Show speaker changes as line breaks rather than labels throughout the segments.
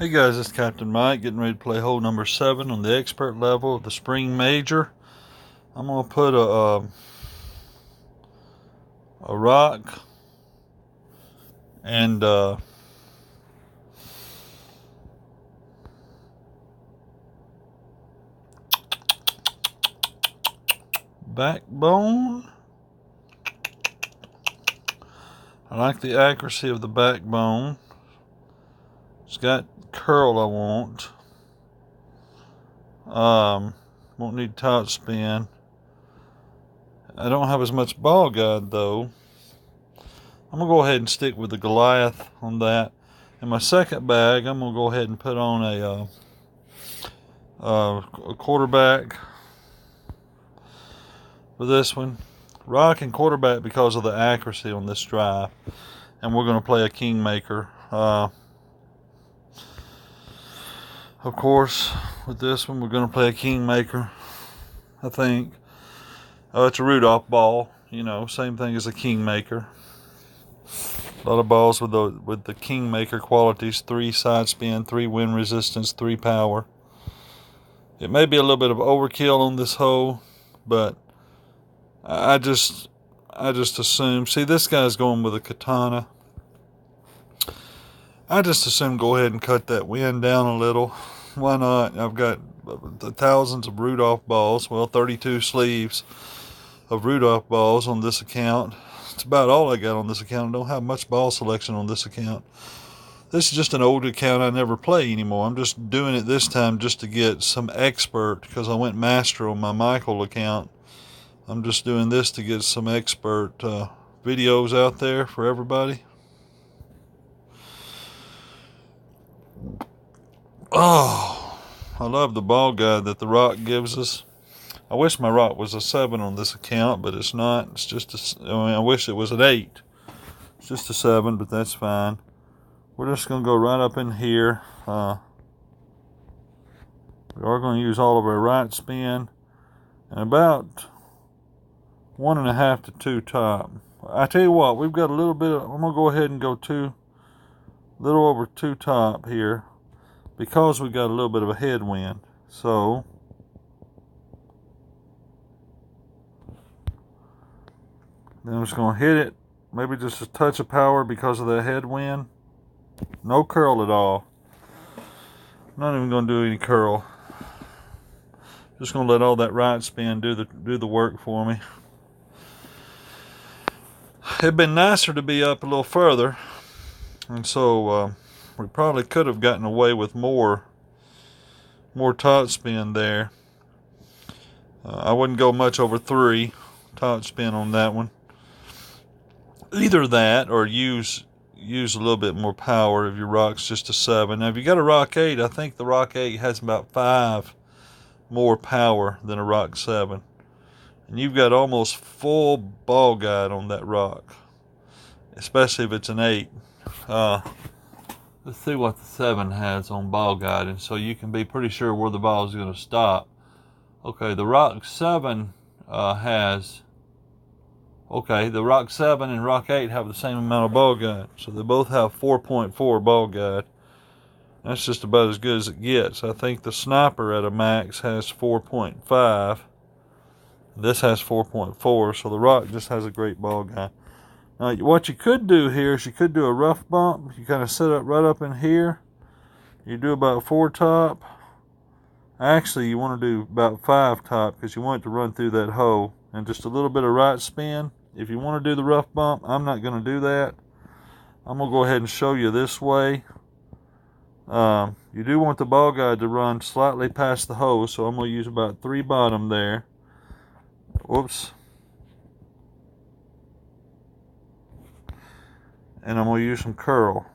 Hey guys, it's Captain Mike getting ready to play hole number 7 on the expert level of the Spring Major. I'm going to put a rock and backbone. I like the accuracy of the backbone. It's got curl I want. Won't need top spin. I don't have as much ball guide though. I'm going to go ahead and stick with the Goliath on that. In my second bag, I'm going to go ahead and put on a quarterback for this one. Rock and quarterback because of the accuracy on this drive. And we're going to play a kingmaker. Of course, with this one, we're going to play a kingmaker, I think. It's a Rudolph ball, same thing as a kingmaker. A lot of balls with the kingmaker qualities: 3 side spin, 3 wind resistance, 3 power. It may be a little bit of overkill on this hole, but I just assume. See, this guy's going with a katana. I just assume go ahead and cut that wind down a little. Why not? I've got thousands of Rudolph balls. Well, 32 sleeves of Rudolph balls on this account. It's about all I got on this account. I don't have much ball selection on this account. This is just an old account I never play anymore. I'm just doing it this time just to get some expert, because I went master on my Michael account. I'm just doing this to get some expert videos out there for everybody. Oh, I love the ball guide that the rock gives us. I wish my rock was a 7 on this account, but it's not. It's just I wish it was an 8. It's just a 7, but that's fine. We're just going to go right up in here. We are going to use all of our right spin and about 1.5 to 2 top. I tell you what, we've got a little bit of, I'm going to go ahead and go little over 2 top here, because we got a little bit of a headwind. So then I'm just going to hit it, maybe just a touch of power because of the headwind. No curl at all. I'm not even going to do any curl. Just going to let all that right spin do the work for me. It'd been nicer to be up a little further, and so we probably could have gotten away with more top spin there. I wouldn't go much over 3 top spin on that one. Either that or use a little bit more power if your rock's just a 7. Now, if you got a rock 8, I think the rock 8 has about 5 more power than a rock 7. And you've got almost full ball guide on that rock, especially if it's an 8. Let's see what the 7 has on ball guide, and so you can be pretty sure where the ball is going to stop. Okay, the rock 7 has... Okay, the rock 7 and rock 8 have the same amount of ball guide. So they both have 4.4 ball guide. That's just about as good as it gets. I think the sniper at a max has 4.5. This has 4.4, so the rock just has a great ball guide. Now, what you could do here is you could do a rough bump. You kind of set up right up in here. You do about 4 top. Actually, you want to do about 5 top, because you want it to run through that hole. And just a little bit of right spin. If you want to do the rough bump, I'm not going to do that. I'm going to go ahead and show you this way. You do want the ball guide to run slightly past the hole, so I'm going to use about 3 bottom there. Whoops. And I'm going to use some curl.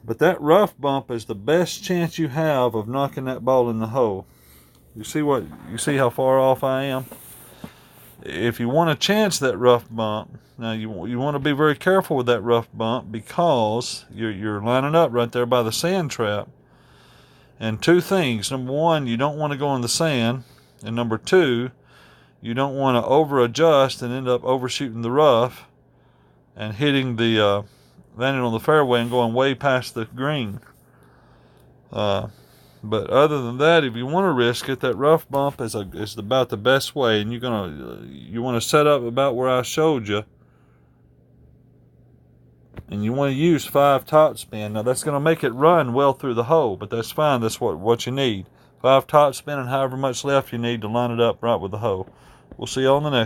But that rough bump is the best chance you have of knocking that ball in the hole. You see how far off I am? If you want to chance that rough bump, now you want to be very careful with that rough bump, because you're lining up right there by the sand trap. And 2 things. Number 1, you don't want to go in the sand. And number 2, you don't want to over adjust and end up overshooting the rough and hitting the landing on the fairway and going way past the green. But other than that, if you want to risk it, that rough bump is about the best way. And you want to set up about where I showed you. And you want to use 5 topspin. Now that's going to make it run well through the hole, but that's fine. That's what you need. 5 topspin and however much left you need to line it up right with the hole. We'll see you on the next.